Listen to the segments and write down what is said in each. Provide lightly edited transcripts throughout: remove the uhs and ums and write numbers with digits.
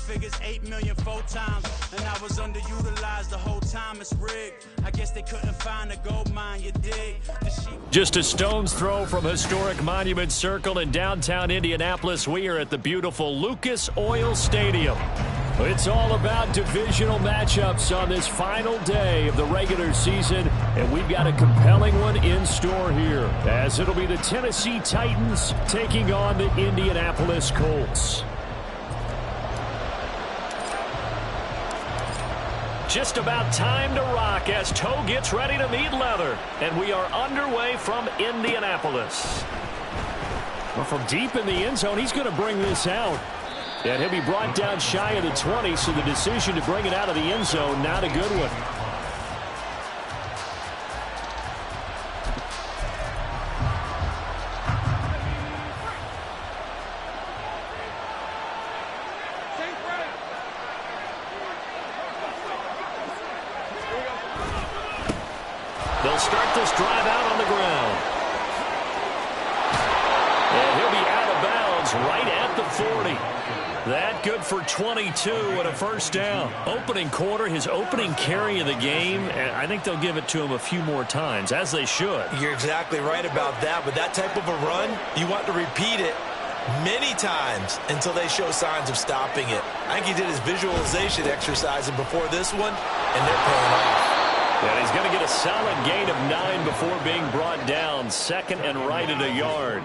figures 8 million 4 times. And I was underutilized the whole time, it's rigged. I guess they couldn't find a gold mine, you dig? Just a stone's throw from historic Monument Circle in downtown Indianapolis. We are at the beautiful Lucas Oil Stadium. It's all about divisional matchups on this final day of the regular season, and we've got a compelling one in store here, as it'll be the Tennessee Titans taking on the Indianapolis Colts. Just about time to rock as toe gets ready to meet leather, and we are underway from Indianapolis. Well, from deep in the end zone, he's going to bring this out. And he'll be brought down shy of the 20, so the decision to bring it out of the end zone, not a good one. They'll start this drive out on the ground. And he'll be out of bounds right at the 40. That good for 22 and a first down. Opening quarter, his opening carry of the game, and I think they'll give it to him a few more times, as they should. You're exactly right about that. With that type of a run, you want to repeat it many times until they show signs of stopping it. I think he did his visualization exercise before this one, and they're paying off. And he's going to get a solid gain of 9 before being brought down. Second and right at a yard.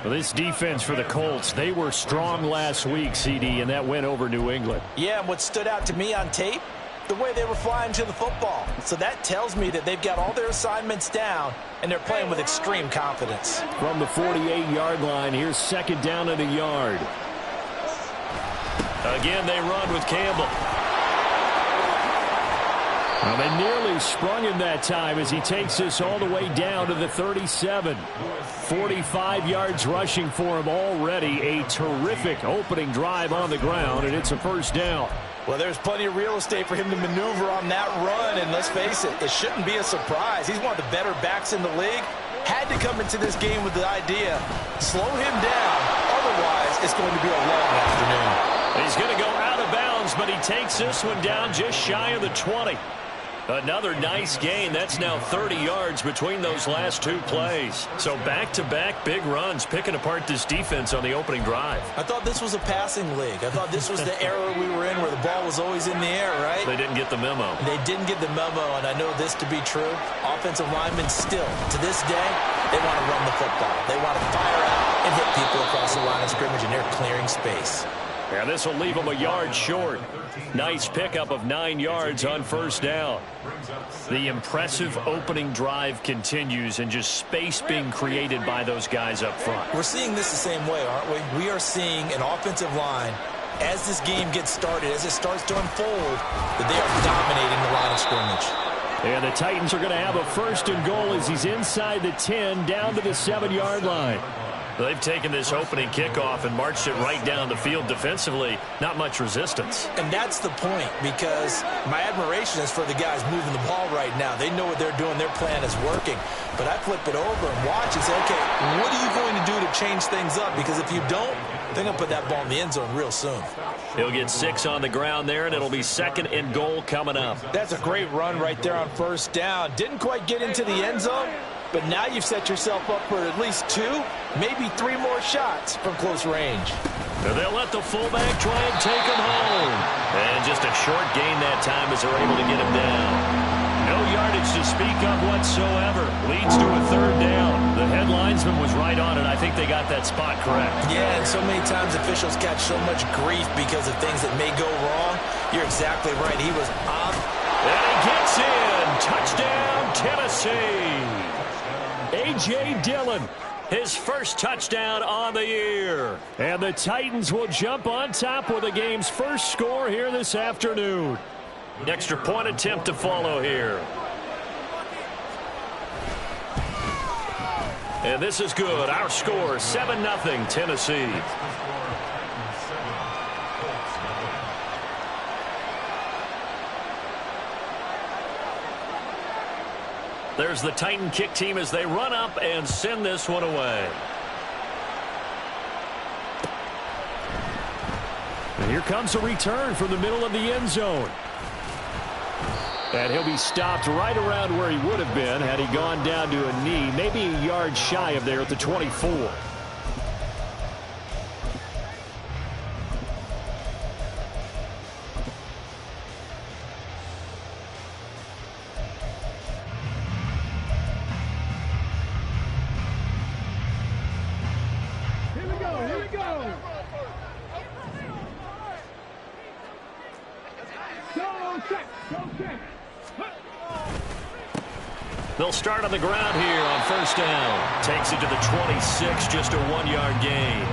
Well, this defense for the Colts, they were strong last week, CD, and that went over New England. Yeah, and what stood out to me on tape, the way they were flying to the football. So that tells me that they've got all their assignments down, and they're playing with extreme confidence. From the 48-yard line, here's second down and a yard. Again, they run with Campbell. Well, they nearly sprung him that time as he takes this all the way down to the 37. 45 yards rushing for him already. A terrific opening drive on the ground, and it's a first down. Well, there's plenty of real estate for him to maneuver on that run, and let's face it, it shouldn't be a surprise. He's one of the better backs in the league. Had to come into this game with the idea, slow him down, otherwise it's going to be a long afternoon. He's going to go out of bounds, but he takes this one down just shy of the 20. Another nice gain. That's now 30 yards between those last two plays. So back-to-back big runs, picking apart this defense on the opening drive. I thought this was a passing league. I thought this was the era we were in where the ball was always in the air, right? They didn't get the memo. They didn't get the memo, and I know this to be true. Offensive linemen still, to this day, they want to run the football. They want to fire out and hit people across the line of scrimmage, and they're clearing space. Yeah, this will leave them a yard short. Nice pickup of 9 yards on first down. The impressive opening drive continues, and just space being created by those guys up front. We're seeing this the same way, aren't we? We are seeing an offensive line, as this game gets started, as it starts to unfold, that they are dominating the line of scrimmage. And the Titans are going to have a first and goal as he's inside the 10, down to the 7-yard line. They've taken this opening kickoff and marched it right down the field defensively. Not much resistance. And that's the point, because my admiration is for the guys moving the ball right now. They know what they're doing. Their plan is working. But I flip it over and watch and say, okay, what are you going to do to change things up? Because if you don't, they're going to put that ball in the end zone real soon. He'll get 6 on the ground there, and it'll be second and goal coming up. That's a great run right there on first down. Didn't quite get into the end zone, but now you've set yourself up for at least 2, maybe 3 more shots from close range. And they'll let the fullback try and take him home. And just a short gain that time as they're able to get him down. No yardage to speak of whatsoever. Leads to a third down. The head linesman was right on it. I think they got that spot correct. Yeah, and so many times officials catch so much grief because of things that may go wrong. You're exactly right. He was off. And he gets in. Touchdown, Tennessee. A.J. Dillon, his first touchdown on the year. And the Titans will jump on top with the game's first score here this afternoon. Extra point attempt to follow here. And this is good. Our score, 7-0 Tennessee. There's the Titan kick team as they run up and send this one away. And Here comes a return from the middle of the end zone. And he'll be stopped right around where he would have been had he gone down to a knee, maybe a yard shy of there at the 24. They'll start on the ground here on first down. Takes it to the 26, just a 1-yard gain.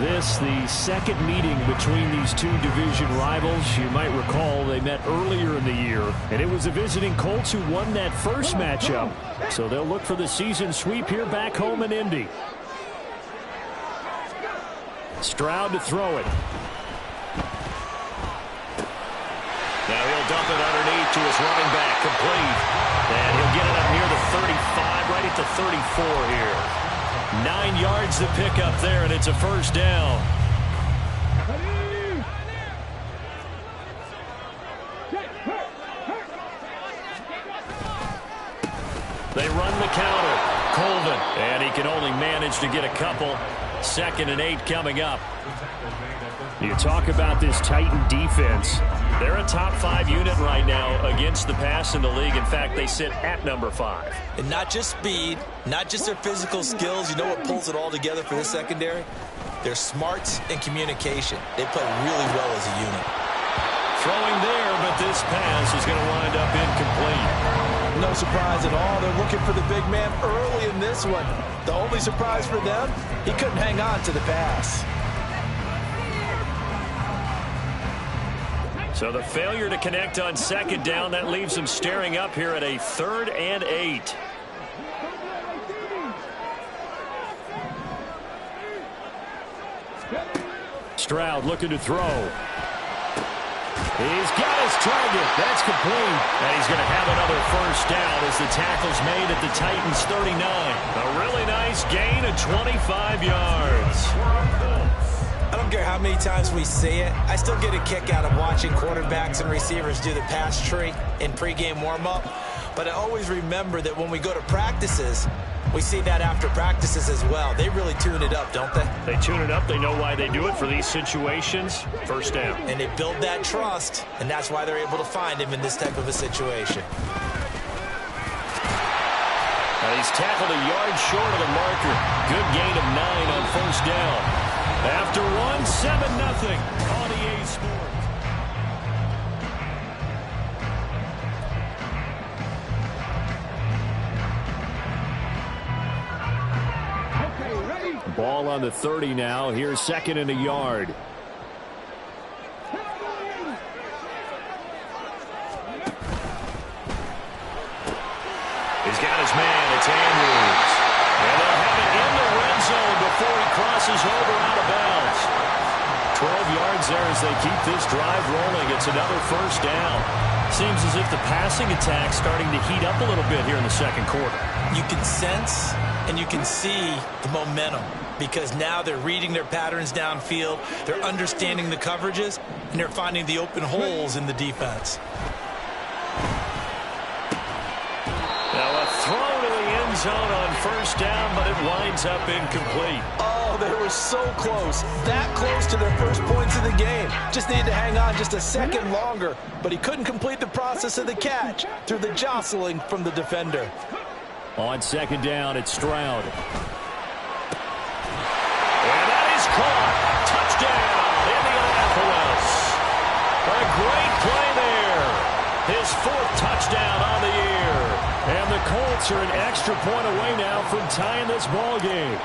This, the second meeting between these two division rivals. You might recall they met earlier in the year, and it was the visiting Colts who won that first matchup. So they'll look for the season sweep here back home in Indy. Stroud to throw it. Now he'll dump it underneath to his running back, complete. And he'll get it up near the 35, right at the 34 here. 9 yards to pick up there, and it's a first down. They run the counter. Colvin, and he can only manage to get a couple. 2nd and 8 coming up. You talk about this Titan defense. They're a top 5 unit right now against the pass in the league. In fact, they sit at number 5. And not just speed, not just their physical skills. You know what pulls it all together for this secondary? Their smarts and communication. They play really well as a unit. Throwing there, but this pass is going to wind up incomplete. No surprise at all. They're looking for the big man early in this one. The only surprise for them, he couldn't hang on to the pass. So the failure to connect on 2nd down, that leaves them staring up here at a 3rd and 8. Stroud looking to throw. He's got his target. That's complete. And he's going to have another first down as the tackle's made at the Titans' 39. A really nice gain of 25 yards. I don't care how many times we see it. I still get a kick out of watching quarterbacks and receivers do the pass tree in pregame warm-up. But I always remember that when we go to practices, we see that after practices as well. They really tune it up, don't they? They tune it up. They know why they do it for these situations. First down. And they build that trust, and that's why they're able to find him in this type of a situation. Now he's tackled a yard short of the marker. Good gain of 9 on first down. After 7-0 on EA Sports. Ball on the 30 now. Here's 2nd and a yard. He's got his man. It's Andrews. And they'll have it in the red zone before he crosses over out of bounds. 12 yards there as they keep this drive rolling. It's another first down. Seems as if the passing attack's starting to heat up a little bit here in the 2nd quarter. You can sense and you can see the momentum because now they're reading their patterns downfield, they're understanding the coverages, and they're finding the open holes in the defense. Now a throw to the end zone on first down, but it winds up incomplete. Oh, they were so close. That close to their first points of the game. Just needed to hang on just a second longer, but he couldn't complete the process of the catch through the jostling from the defender. On 2nd down, it's Stroud. And that is caught. Touchdown, Indianapolis. A great play there. His 4th touchdown on the year. And the Colts are an extra point away now from tying this ball game.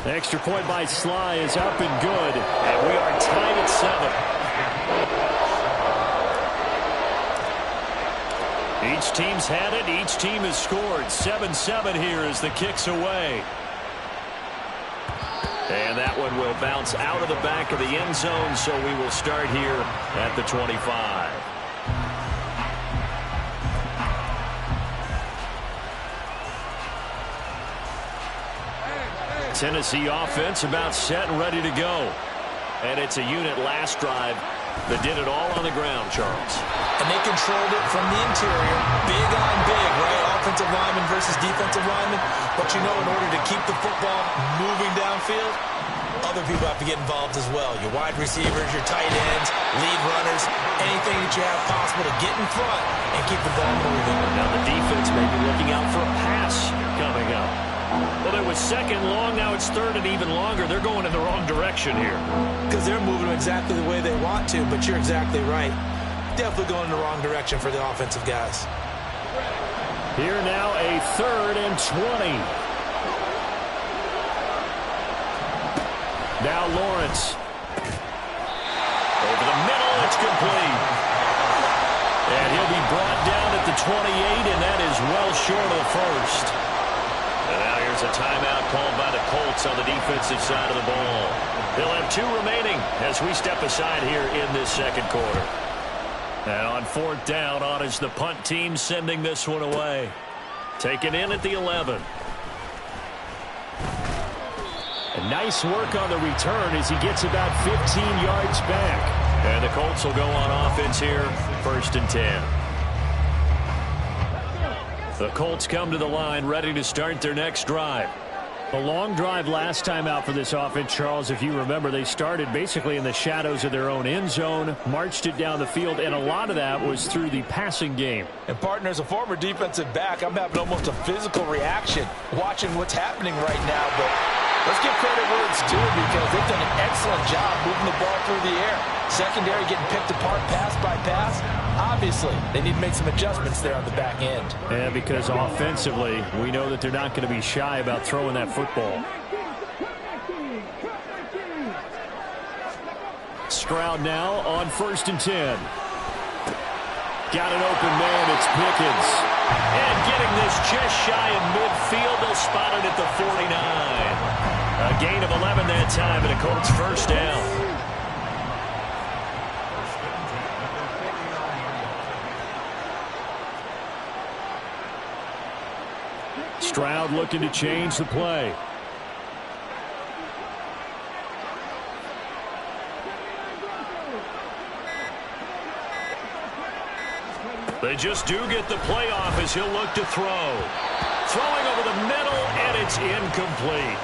Extra point by Sly is up and good. And we are tied at 7. Each team's had it. Each team has scored. 7-7 here as the kick's away. And that one will bounce out of the back of the end zone, so we will start here at the 25. Tennessee offense about set and ready to go. And it's a unit last drive that did it all on the ground, Charles. And they controlled it from the interior. Big on big, right? Offensive lineman versus defensive lineman. But you know, in order to keep the football moving downfield, other people have to get involved as well. Your wide receivers, your tight ends, lead runners, anything that you have possible to get in front and keep the ball moving. Now the defense may be looking out for a pass coming up. Well, it was second long. Now it's third and even longer. They're going in the wrong direction here. Because they're moving exactly the way they want to, but you're exactly right. Definitely going in the wrong direction for the offensive guys. Here now a 3rd and 20. Now Lawrence. Over the middle, it's complete. And he'll be brought down at the 28, and that is well short of the first. And now here's a timeout called by the Colts on the defensive side of the ball. They'll have 2 remaining as we step aside here in this second quarter. And on 4th down, on is the punt team sending this one away. Taken in at the 11. And nice work on the return as he gets about 15 yards back. And the Colts will go on offense here, 1st and 10. The Colts come to the line ready to start their next drive. A long drive last time out for this offense, Charles. If you remember, they started basically in the shadows of their own end zone, marched it down the field, and a lot of that was through the passing game. And, partner, as a former defensive back, I'm having almost a physical reaction watching what's happening right now. But let's give credit where it's due because they've done an excellent job moving the ball through the air. Secondary getting picked apart pass by pass. Obviously, they need to make some adjustments there on the back end. Yeah, because offensively, we know that they're not going to be shy about throwing that football. Stroud now on 1st and 10. Got an open man, it's Pickens. And getting this just shy of midfield, they'll spot it at the 49. A gain of 11 that time, and a Colts 1st down. Stroud looking to change the play. They just do get the play off as he'll look to throw. Throwing over the middle, and it's incomplete.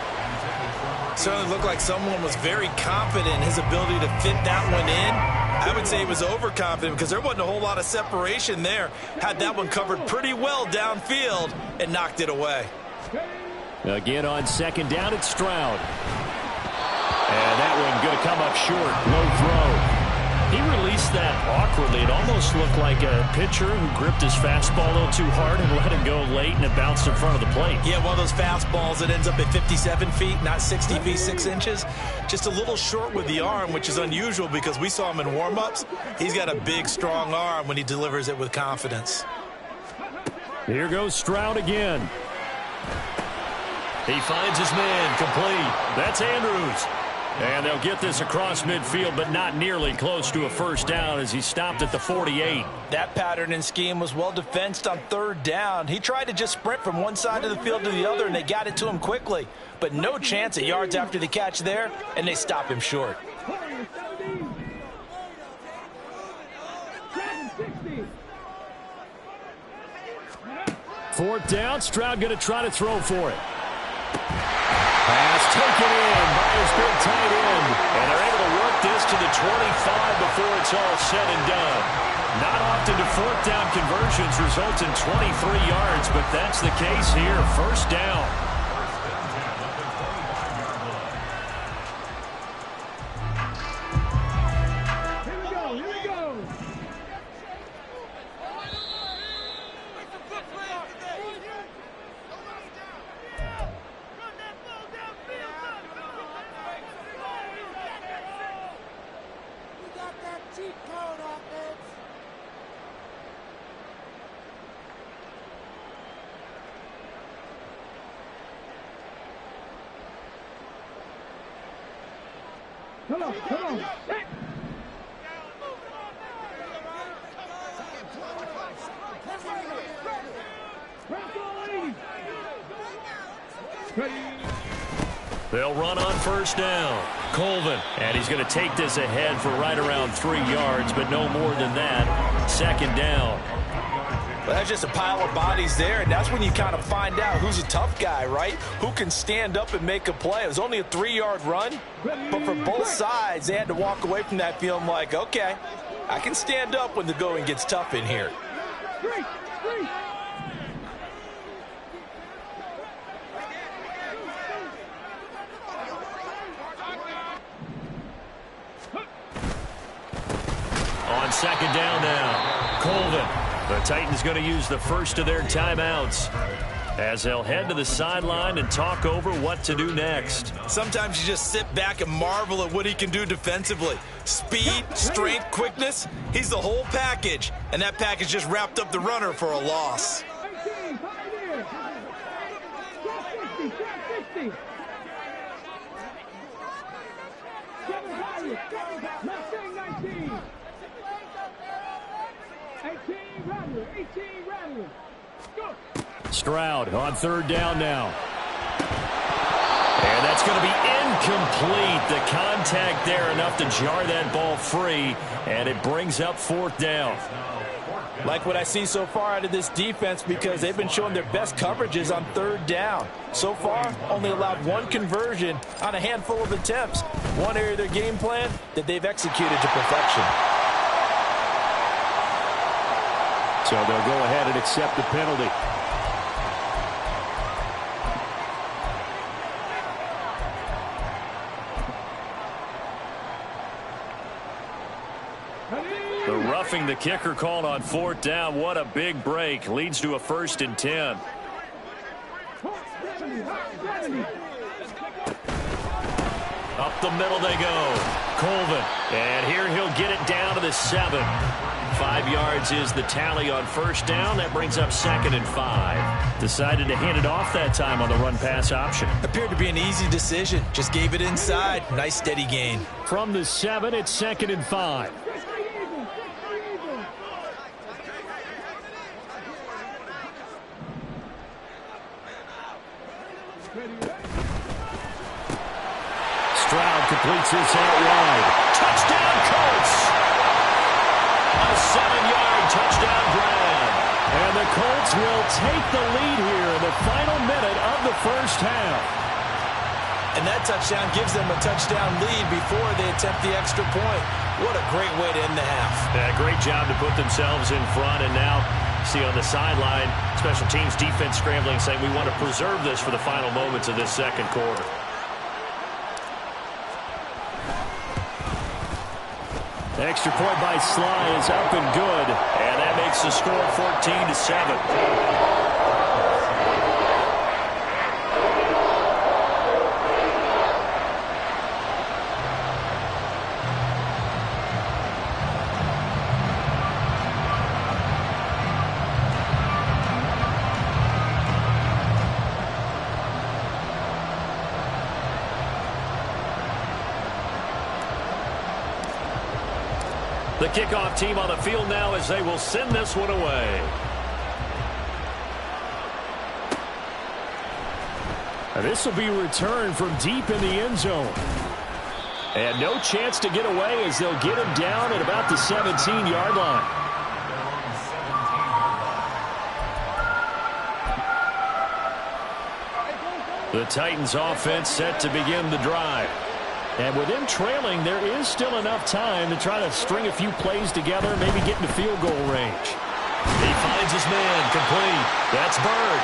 Certainly looked like someone was very confident in his ability to fit that one in. I would say he was overconfident because there wasn't a whole lot of separation there. Had that one covered pretty well downfield and knocked it away. Again on 2nd down, it's Stroud. And that one going to come up short. Low throw. He released that awkwardly. It almost looked like a pitcher who gripped his fastball a little too hard and let him go late, and it bounced in front of the plate. Yeah, one of those fastballs that ends up at 57 feet, not 60 feet, 6 inches. Just a little short with the arm, which is unusual because we saw him in warm-ups. He's got a big, strong arm when he delivers it with confidence. Here goes Stroud again. He finds his man, complete. That's Andrews. And they'll get this across midfield, but not nearly close to a 1st down as he stopped at the 48. That pattern and scheme was well defensed on 3rd down. He tried to just sprint from one side of the field to the other, and they got it to him quickly. But no chance at yards after the catch there, and they stop him short. Fourth down, Stroud going to try to throw for it. Pass taken in by his big tight end. And they're able to work this to the 25 before it's all said and done. Not often do 4th down conversions result in 23 yards, but that's the case here. 1st down. Come on. They'll run on first down. Colvin, and he's going to take this ahead for right around 3 yards, but no more than that. Second down. Well, that's just a pile of bodies there, and that's when you kind of find out who's a tough guy, right? Who can stand up and make a play. It was only a 3-yard run, but for both sides, they had to walk away from that feeling like, okay, I can stand up when the going gets tough in here. On second down now, Colvin. The Titans going to use the first of their timeouts as they'll head to the sideline and talk over what to do next. Sometimes you just sit back and marvel at what he can do defensively. Speed, strength, quickness, he's the whole package. And that package just wrapped up the runner for a loss. Stroud on third down now. And that's going to be incomplete. The contact there enough to jar that ball free, and it brings up fourth down. Like what I see so far out of this defense, because they've been showing their best coverages on third down. So far, only allowed one conversion on a handful of attempts. One area of their game plan that they've executed to perfection. So they'll go ahead and accept the penalty. The roughing the kicker called on fourth down. What a big break. Leads to a 1st and 10. Up the middle they go. Colvin. And here he'll get it down to the 7. 5 yards is the tally on first down. That brings up 2nd and 5. Decided to hand it off that time on the run-pass option. Appeared to be an easy decision. Just gave it inside. Nice steady gain. From the 7, it's 2nd and 5. Stroud completes this out wide. Touchdown, Colts! A 7-yard touchdown grab. And the Colts will take the lead here in the final minute of the first half. And that touchdown gives them a touchdown lead before they attempt the extra point. What a great way to end the half. Yeah, great job to put themselves in front. And now, see on the sideline, special teams defense scrambling, saying we want to preserve this for the final moments of this second quarter. Extra point by Sly is up and good, and that makes the score 14-7. The kickoff team on the field now as they will send this one away. This will be returned from deep in the end zone. And no chance to get away as they'll get him down at about the 17-yard line. The Titans offense set to begin the drive. And with them trailing, there is still enough time to try to string a few plays together, maybe get into field goal range. He finds his man, complete. That's Bird.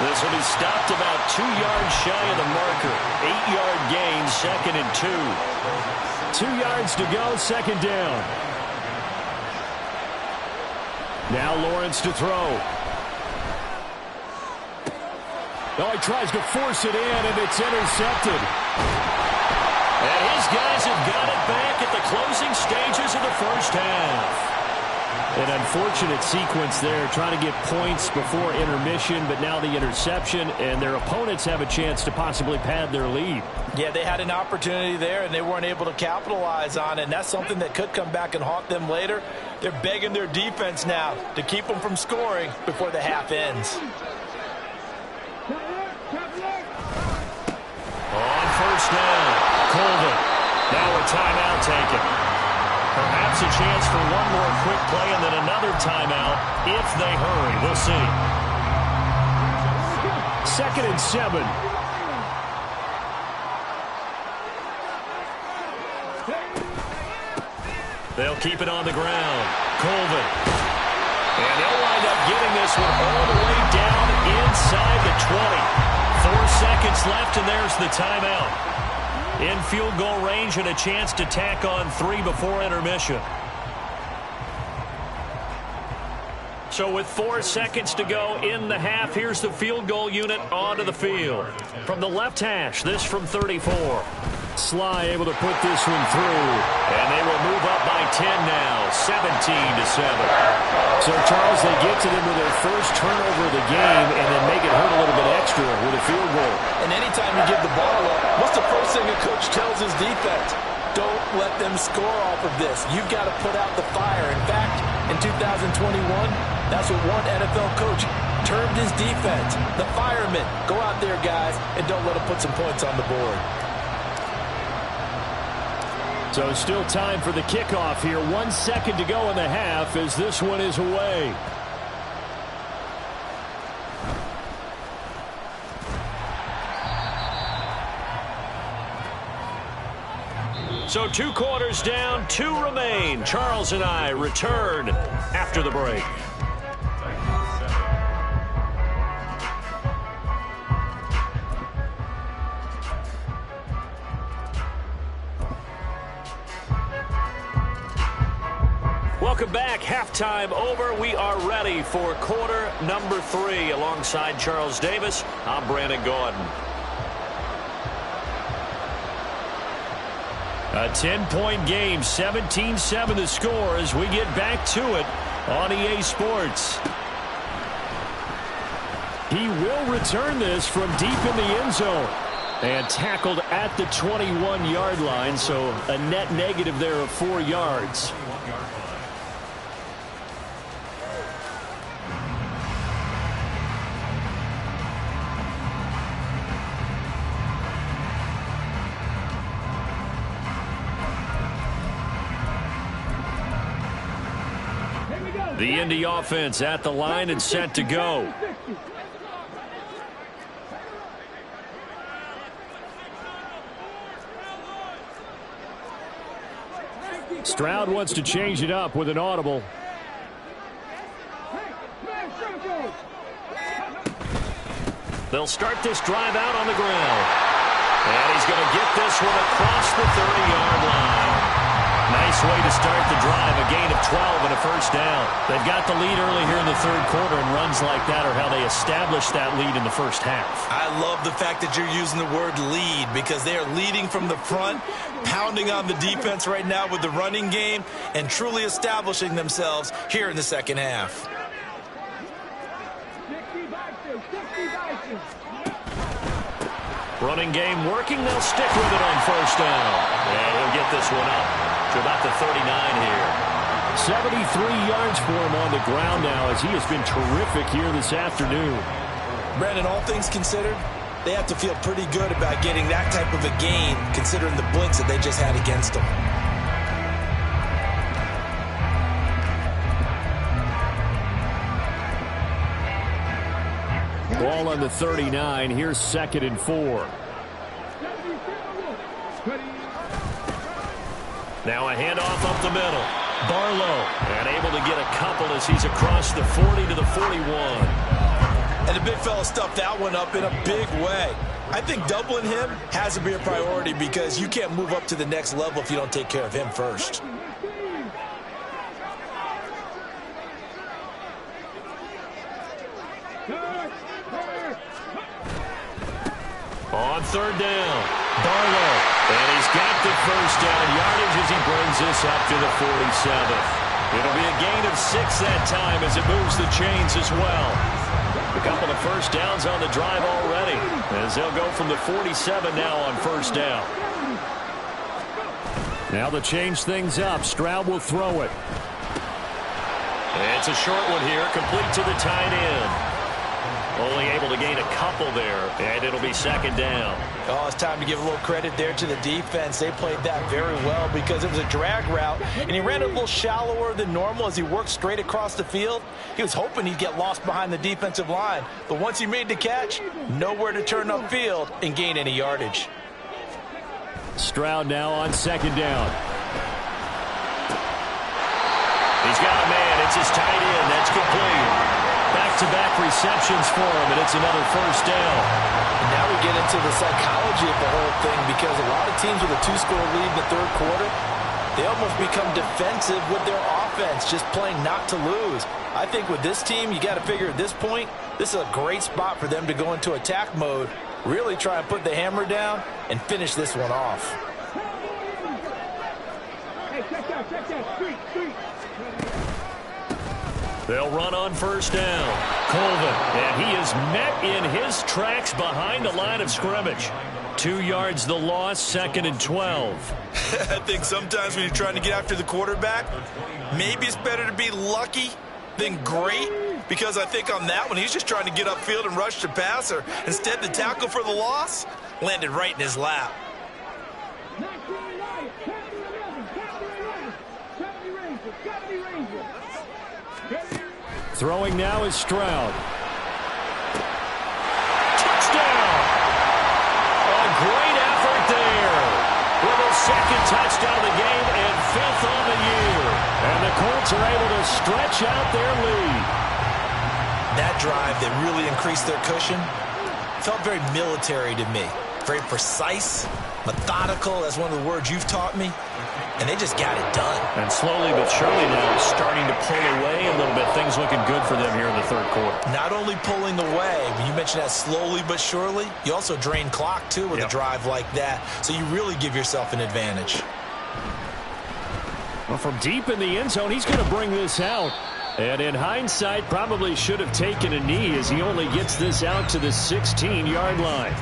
This will be stopped about 2 yards shy of the marker. 8-yard gain, 2nd and 2. 2 yards to go, second down. Now Lawrence to throw. Oh, he tries to force it in, and it's intercepted. And his guys have got it back at the closing stages of the first half. An unfortunate sequence there, trying to get points before intermission, but now the interception, and their opponents have a chance to possibly pad their lead. Yeah, they had an opportunity there, and they weren't able to capitalize on it, and that's something that could come back and haunt them later. They're begging their defense now to keep them from scoring before the half ends. On first Colvin. Now a timeout taken. Perhaps a chance for one more quick play and then another timeout if they hurry. We'll see. 2nd and 7. They'll keep it on the ground. Colvin. And they'll wind up getting this one all the way down inside the 20. 4 seconds left, and there's the timeout. In field goal range and a chance to tack on 3 before intermission. So with 4 seconds to go in the half, here's the field goal unit onto the field. From the left hash, this from 34. Sly able to put this one through, and they will move up by 10 now, 17-7. So, Charles, they get to them with their first turnover of the game and then make it hurt a little bit extra with a field goal. And anytime you give the ball up, what's the first thing a coach tells his defense? Don't let them score off of this. You've got to put out the fire. In fact, in 2021, that's what one NFL coach termed his defense. The firemen. Go out there, guys, and don't let them put some points on the board. So still time for the kickoff here. 1 second to go in the half as this one is away. So 2 quarters down, 2 remain. Charles and I return after the break. Welcome back. Halftime over. We are ready for quarter number 3. Alongside Charles Davis, I'm Brandon Gaudin. A 10-point game, 17-7 the score as we get back to it on EA Sports. He will return this from deep in the end zone. And tackled at the 21-yard line, so a net negative there of 4 yards. The Indy offense at the line and set to go. Stroud wants to change it up with an audible. They'll start this drive out on the ground. And he's going to get this one across the 30-yard line. Nice way to start the drive, a gain of 12 and a first down. They've got the lead early here in the 3rd quarter, and runs like that are how they establish that lead in the first half. I love the fact that you're using the word lead because they are leading from the front, pounding on the defense right now with the running game, and truly establishing themselves here in the 2nd half. Running game working. They'll stick with it on first down. And he'll get this one up to about the 39 here. 73 yards for him on the ground now as he has been terrific here this afternoon. Brandon, all things considered, they have to feel pretty good about getting that type of a gain considering the blinks that they just had against them. Ball on the 39. Here's 2nd and 4. Now a handoff up the middle. Barlow, and able to get a couple as he's across the 40 to the 41. And the big fella stuffed that one up in a big way. I think doubling him has to be a priority because you can't move up to the next level if you don't take care of him first. On 3rd down, Barlow, and he's got the first down yardage as he brings this up to the 47. It'll be a gain of 6 that time as it moves the chains as well. A couple of first downs on the drive already as they'll go from the 47 now on first down. Now to change things up, Stroud will throw it. It's a short one here, complete to the tight end. Only able to gain a couple there, and it'll be second down. Oh, it's time to give a little credit there to the defense. They played that very well because it was a drag route, and he ran it a little shallower than normal as he worked straight across the field. He was hoping he'd get lost behind the defensive line, but once he made the catch, nowhere to turn upfield and gain any yardage. Stroud now on second down. He's got a man. It's his tight end. That's complete. Back-to-back receptions for him, and it's another first down. And now we get into the psychology of the whole thing because a lot of teams with a two-score lead in the third quarter, they almost become defensive with their offense, just playing not to lose. I think with this team, you got to figure at this point, this is a great spot for them to go into attack mode, really try and put the hammer down and finish this one off. Hey, check that. Street. They'll run on first down. Colvin, and he is met in his tracks behind the line of scrimmage. 2 yards the loss, 2nd and 12. I think sometimes when you're trying to get after the quarterback, maybe it's better to be lucky than great, because I think on that one, he's just trying to get upfield and rush the passer. Instead, the tackle for the loss landed right in his lap. Throwing now is Stroud. Touchdown! A great effort there. With a second touchdown of the game and 5th on the year. And the Colts are able to stretch out their lead. That drive that really increased their cushion felt very military to me. Very precise, methodical, that's one of the words you've taught me. And they just got it done. And slowly but surely now starting to pull away a little bit. Things looking good for them here in the third quarter. Not only pulling away, you mentioned that slowly but surely, you also drain clock too with a drive like that. So you really give yourself an advantage. Well, from deep in the end zone, he's going to bring this out. And in hindsight, probably should have taken a knee as he only gets this out to the 16-yard line.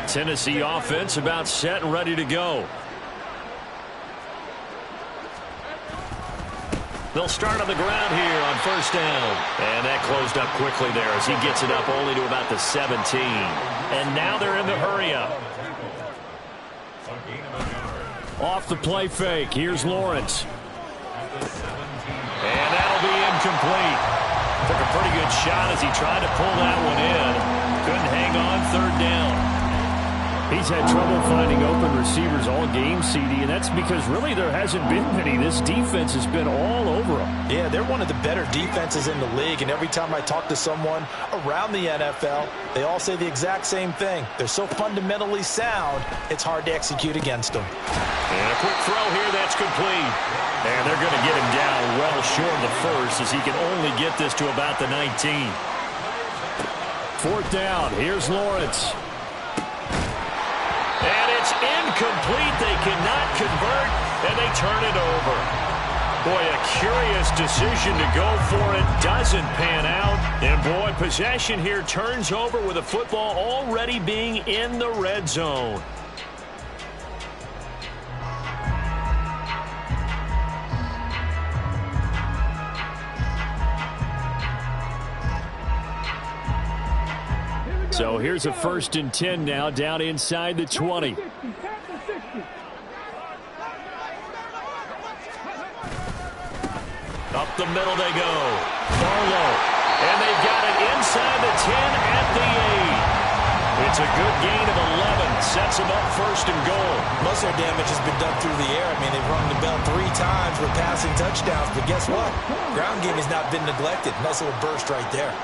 Tennessee offense about set and ready to go. They'll start on the ground here on first down. And that closed up quickly there as he gets it up only to about the 17. And now they're in the hurry up. Off the play fake. Here's Lawrence. And that'll be incomplete. Took a pretty good shot as he tried to pull that one in. Couldn't hang on, third down. He's had trouble finding open receivers all game, CD, and that's because really there hasn't been many. This defense has been all over them. Yeah, they're one of the better defenses in the league, and every time I talk to someone around the NFL, they all say the exact same thing. They're so fundamentally sound, it's hard to execute against them. And a quick throw here, that's complete. And they're going to get him down well short of the first as he can only get this to about the 19. 4th down, here's Lawrence. And it's incomplete. They cannot convert, and they turn it over. Boy, a curious decision to go for it. Doesn't pan out. And, boy, possession here turns over with the football already being in the red zone. So here's a 1st and 10 now down inside the 20. Up the middle they go. Barlow. And they've got it inside the 10 at the 8. It's a good gain of 11. Sets them up 1st and goal. Most of their damage has been done through the air. I mean, they've rung the bell 3 times with passing touchdowns. But guess what? Ground game has not been neglected. Nice little burst right there.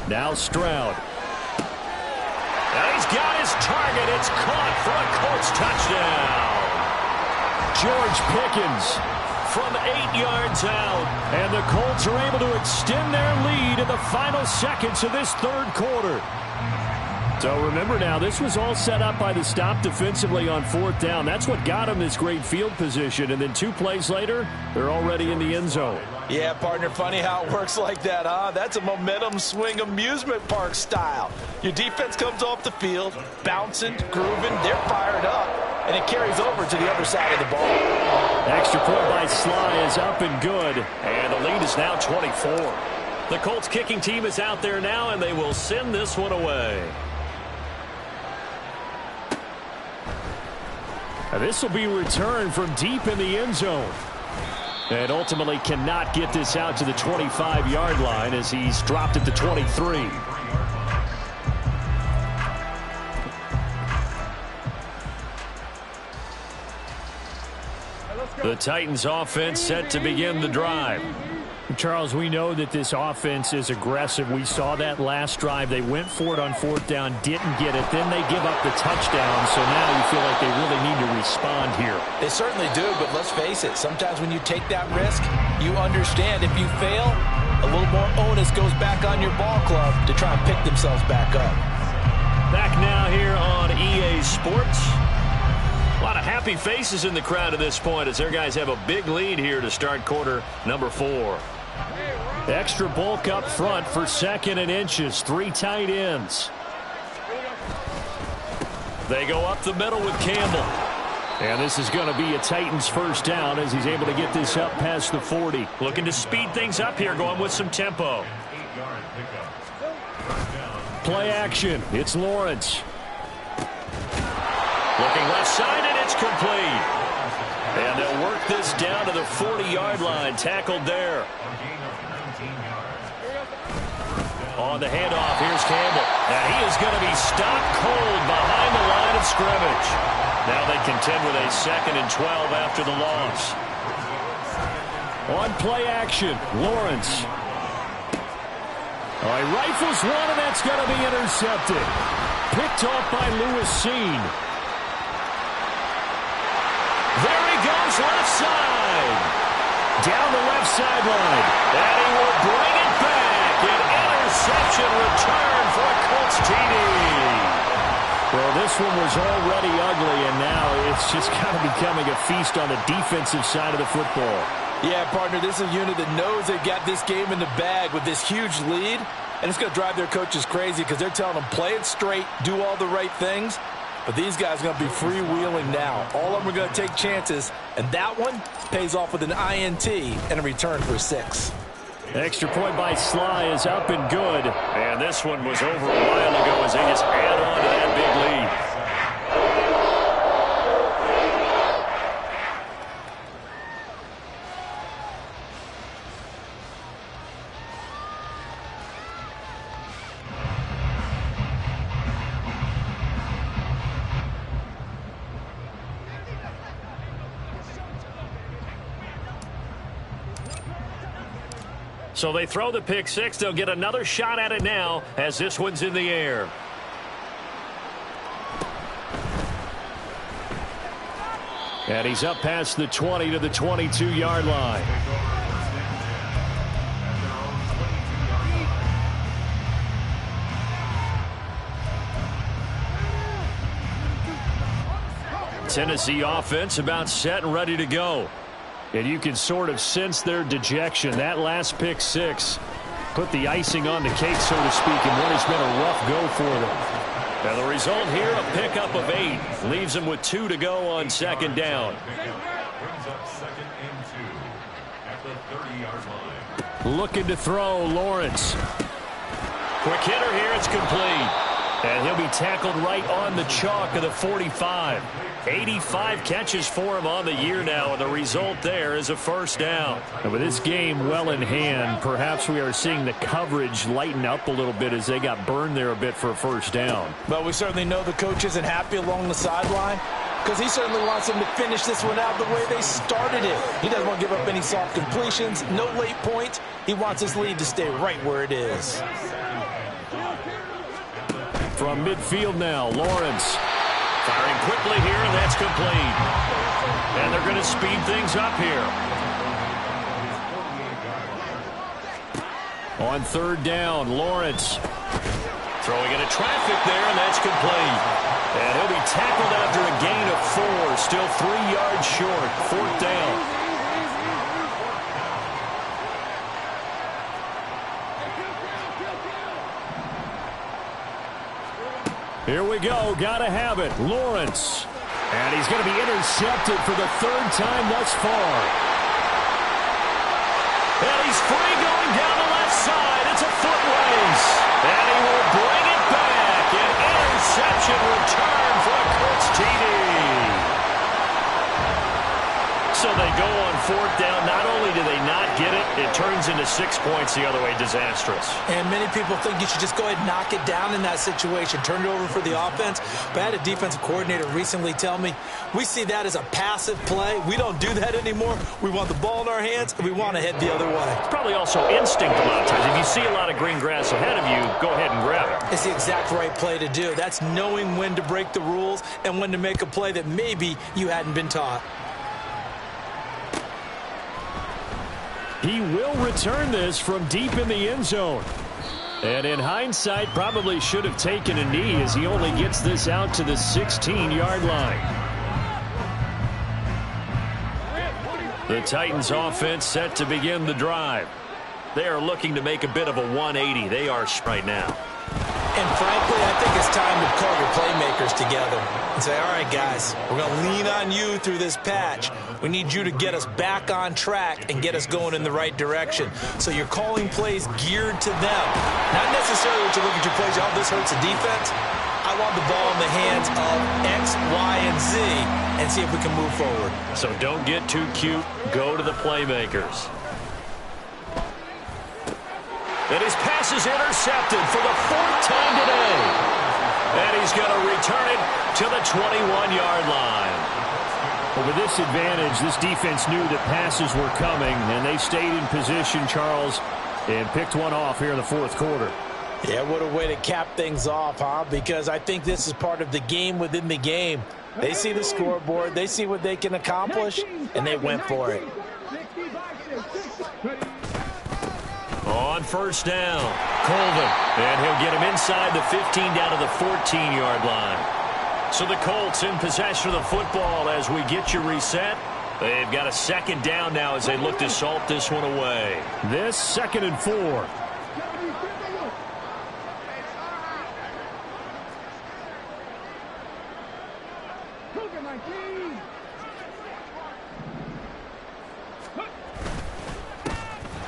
Now Stroud. And he's got his target. It's caught for a Colts touchdown. George Pickens from 8 yards out. And the Colts are able to extend their lead in the final seconds of this third quarter. So remember now, this was all set up by the stop defensively on 4th down. That's what got him this great field position. And then 2 plays later, they're already in the end zone. Yeah, partner, funny how it works like that, huh? That's a momentum swing amusement park style. Your defense comes off the field, bouncing, grooving, they're fired up, and it carries over to the other side of the ball. Extra point by Sly is up and good, and the lead is now 24. The Colts kicking team is out there now, and they will send this one away. And this will be returned from deep in the end zone. And ultimately cannot get this out to the 25-yard line as he's dropped at the 23. The Titans offense set to begin the drive. Charles, we know that this offense is aggressive. We saw that last drive. They went for it on fourth down, didn't get it. Then they give up the touchdown, so now you feel like they really need to respond here. They certainly do, but let's face it, sometimes when you take that risk, you understand if you fail, a little more onus goes back on your ball club to try and pick themselves back up. Back now here on EA Sports. A lot of happy faces in the crowd at this point as their guys have a big lead here to start quarter number 4. Extra bulk up front for 2nd and inches. 3 tight ends. They go up the middle with Campbell. And this is going to be a Titans first down as he's able to get this up past the 40. Looking to speed things up here, going with some tempo. Play action. It's Lawrence. Looking left side, and it's complete. And they'll work this down to the 40-yard line. Tackled there. On the handoff, here's Campbell. And he is going to be stopped cold behind the line of scrimmage. Now they contend with a 2nd and 12 after the loss. On play action, Lawrence. He rifles one, and that's going to be intercepted. Picked off by Lewis Cine. There he goes, left side. Down the left sideline. And he will bring it back. An interception return for a Colts TD. Well, this one was already ugly, and now it's just kind of becoming a feast on the defensive side of the football. Yeah, partner, this is a unit that knows they've got this game in the bag with this huge lead, and it's going to drive their coaches crazy because they're telling them play it straight, do all the right things. But these guys are going to be freewheeling now. All of them are going to take chances, and that one pays off with an INT and a return for 6. Extra point by Sly is up and good. And this one was over a while ago as they just add on to that big lead. So they throw the pick six. They'll get another shot at it now as this one's in the air. And he's up past the 20 to the 22-yard line. Tennessee offense about set and ready to go. And you can sort of sense their dejection. That last pick six put the icing on the cake, so to speak, in what has been a rough go for them. And the result here, a pickup of 8. Leaves them with 2 to go on 2nd down. Looking to throw, Lawrence. Quick hitter here, it's complete. And he'll be tackled right on the chalk of the 45. 85 catches for him on the year now, and the result there is a first down. And with this game well in hand, perhaps we are seeing the coverage lighten up a little bit as they got burned there a bit for a first down. But we certainly know the coach isn't happy along the sideline because he certainly wants them to finish this one out the way they started it. He doesn't want to give up any soft completions, no late points. He wants his lead to stay right where it is. From midfield now, Lawrence. Firing quickly here, and that's complete. And they're going to speed things up here. On 3rd down, Lawrence. Throwing into traffic there, and that's complete. And he'll be tackled after a gain of 4. Still 3 yards short. 4th down. Here we go. Gotta have it. Lawrence. And he's going to be intercepted for the third time thus far. And he's free going down the left side. It's a foot race. And he will bring it back. An interception return for a Colts TD. So they go on fourth down. Not only do they not get it, it turns into 6 points the other way. Disastrous. And many people think you should just go ahead and knock it down in that situation. Turn it over for the offense. But I had a defensive coordinator recently tell me, we see that as a passive play. We don't do that anymore. We want the ball in our hands, and we want to head the other way. It's probably also instinct a lot of times. If you see a lot of green grass ahead of you, go ahead and grab it. It's the exact right play to do. That's knowing when to break the rules and when to make a play that maybe you hadn't been taught. He will return this from deep in the end zone. And in hindsight, probably should have taken a knee as he only gets this out to the 16-yard line. The Titans offense set to begin the drive. They are looking to make a bit of a 180. They are right now. And frankly, I think it's time to call your playmakers together and say, all right, guys, we're going to lean on you through this patch. We need you to get us back on track and get us going in the right direction. So you're calling plays geared to them. Not necessarily what you look at your plays, oh, this hurts the defense. I want the ball in the hands of X, Y, and Z and see if we can move forward. So don't get too cute. Go to the playmakers. And his pass is intercepted for the fourth time today. And he's going to return it to the 21-yard line. Well, with this advantage, this defense knew that passes were coming, and they stayed in position, Charles, and picked one off here in the fourth quarter. Yeah, what a way to cap things off, huh? Because I think this is part of the game within the game. They see the scoreboard, they see what they can accomplish, and they went for it. On first down, Colvin. And he'll get him inside the 15 down to the 14-yard line. So the Colts in possession of the football as we get you reset. They've got a second down now as they look to salt this one away. This 2nd and 4.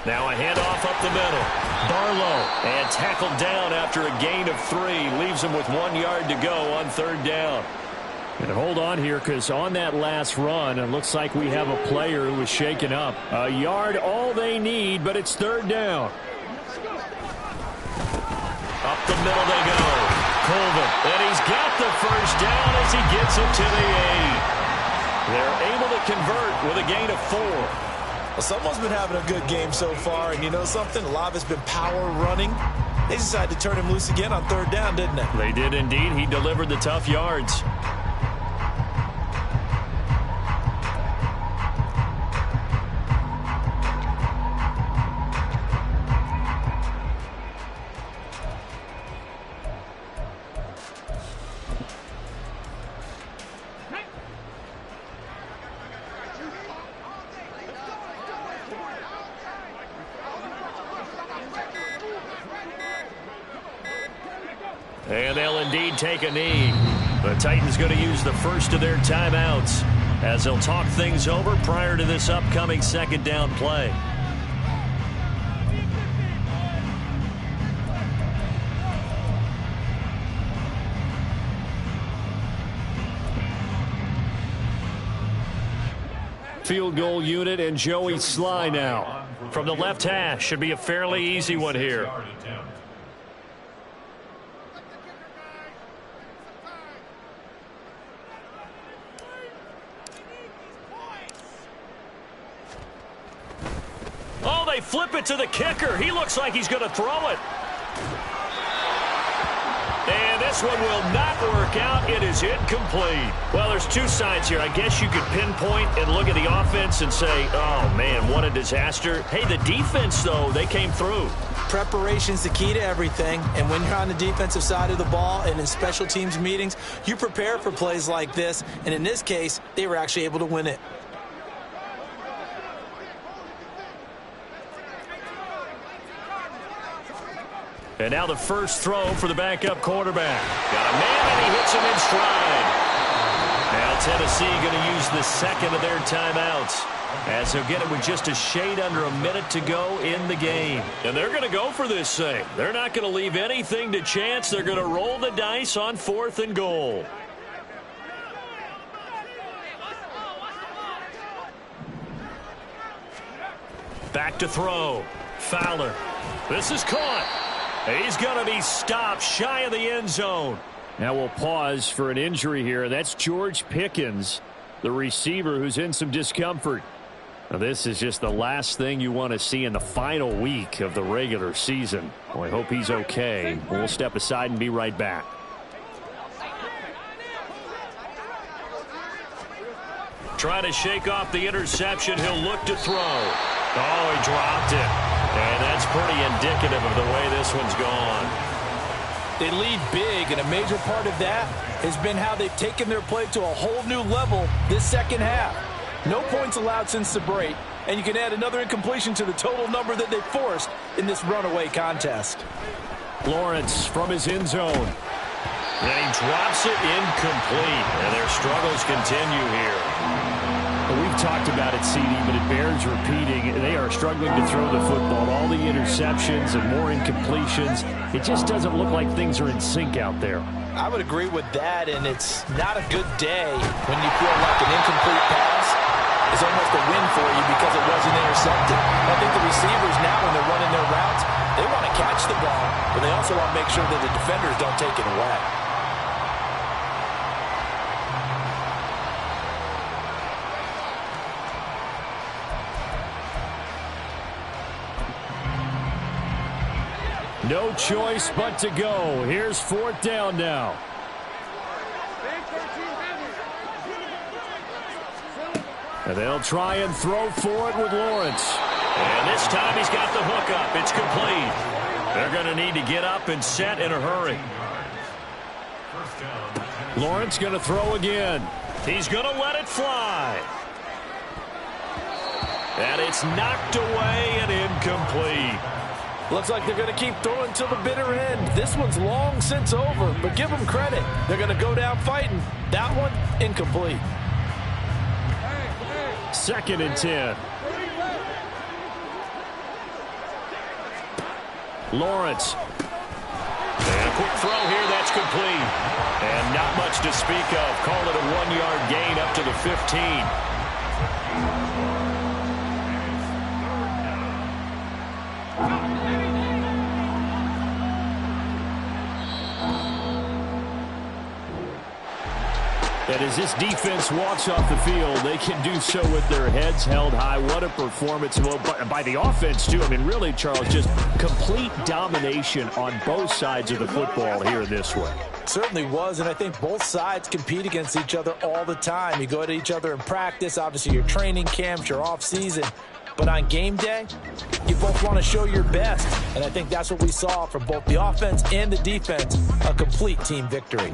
Now a handoff up the middle. Barlow, and tackled down after a gain of 3. Leaves him with 1 yard to go on third down. And hold on here, because on that last run, it looks like we have a player who was shaken up. A yard, all they need, but it's third down. Up the middle they go. Colvin, and he's got the first down as he gets it to the 8. They're able to convert with a gain of 4. Well, someone's been having a good game so far, and you know something? A lot of it's been power running. They decided to turn him loose again on third down, didn't they? They did indeed. He delivered the tough yards. And they'll indeed take a knee. The Titans going to use the first of their timeouts as they'll talk things over prior to this upcoming second down play. Field goal unit and Joey Sly now. From the left hash, should be a fairly easy one here. Oh, they flip it to the kicker. He looks like he's going to throw it. And this one will not work out. It is incomplete. Well, there's two sides here. I guess you could pinpoint and look at the offense and say, oh, man, what a disaster. Hey, the defense, though, they came through. Preparation's the key to everything, and when you're on the defensive side of the ball and in special teams meetings, you prepare for plays like this, and in this case, they were actually able to win it. And now the first throw for the backup quarterback. Got a man, and he hits him in stride. Now Tennessee going to use the second of their timeouts, as he'll get it with just a shade under a minute to go in the game. And they're going to go for this thing. They're not going to leave anything to chance. They're going to roll the dice on 4th and goal. Back to throw. Fowler. This is caught. He's going to be stopped shy of the end zone. Now we'll pause for an injury here. That's George Pickens, the receiver who's in some discomfort. Now this is just the last thing you want to see in the final week of the regular season. Well, I hope he's okay. We'll step aside and be right back. Trying to shake off the interception. He'll look to throw. Oh, he dropped it. And that's pretty indicative of the way this one's gone. They lead big, and a major part of that has been how they've taken their play to a whole new level this second half. No points allowed since the break, and you can add another incompletion to the total number that they forced in this runaway contest. Lawrence from his end zone. And he drops it incomplete, and their struggles continue here. Well, we've talked about it, CD, but it bears repeating. They are struggling to throw the football. All the interceptions and more incompletions. It just doesn't look like things are in sync out there. I would agree with that, and it's not a good day when you feel like an incomplete pass is almost a win for you because it wasn't intercepted. I think the receivers now, when they're running their routes, they want to catch the ball, but they also want to make sure that the defenders don't take it away. No choice but to go. Here's 4th down now. And they'll try and throw for it with Lawrence. And this time he's got the hook up. It's complete. They're going to need to get up and set in a hurry. Lawrence going to throw again. He's going to let it fly. And it's knocked away and incomplete. Looks like they're going to keep throwing till the bitter end. This one's long since over, but give them credit. They're going to go down fighting. That one, incomplete. 2nd and 10. Lawrence. And a quick throw here, that's complete. And not much to speak of. Call it a 1-yard gain up to the 15. And as this defense walks off the field, they can do so with their heads held high. What a performance by the offense, too. I mean, really, Charles, just complete domination on both sides of the football here this one. Certainly was, and I think both sides compete against each other all the time. You go at each other in practice, obviously your training camps, your off-season. But on game day, you both want to show your best. And I think that's what we saw from both the offense and the defense, a complete team victory.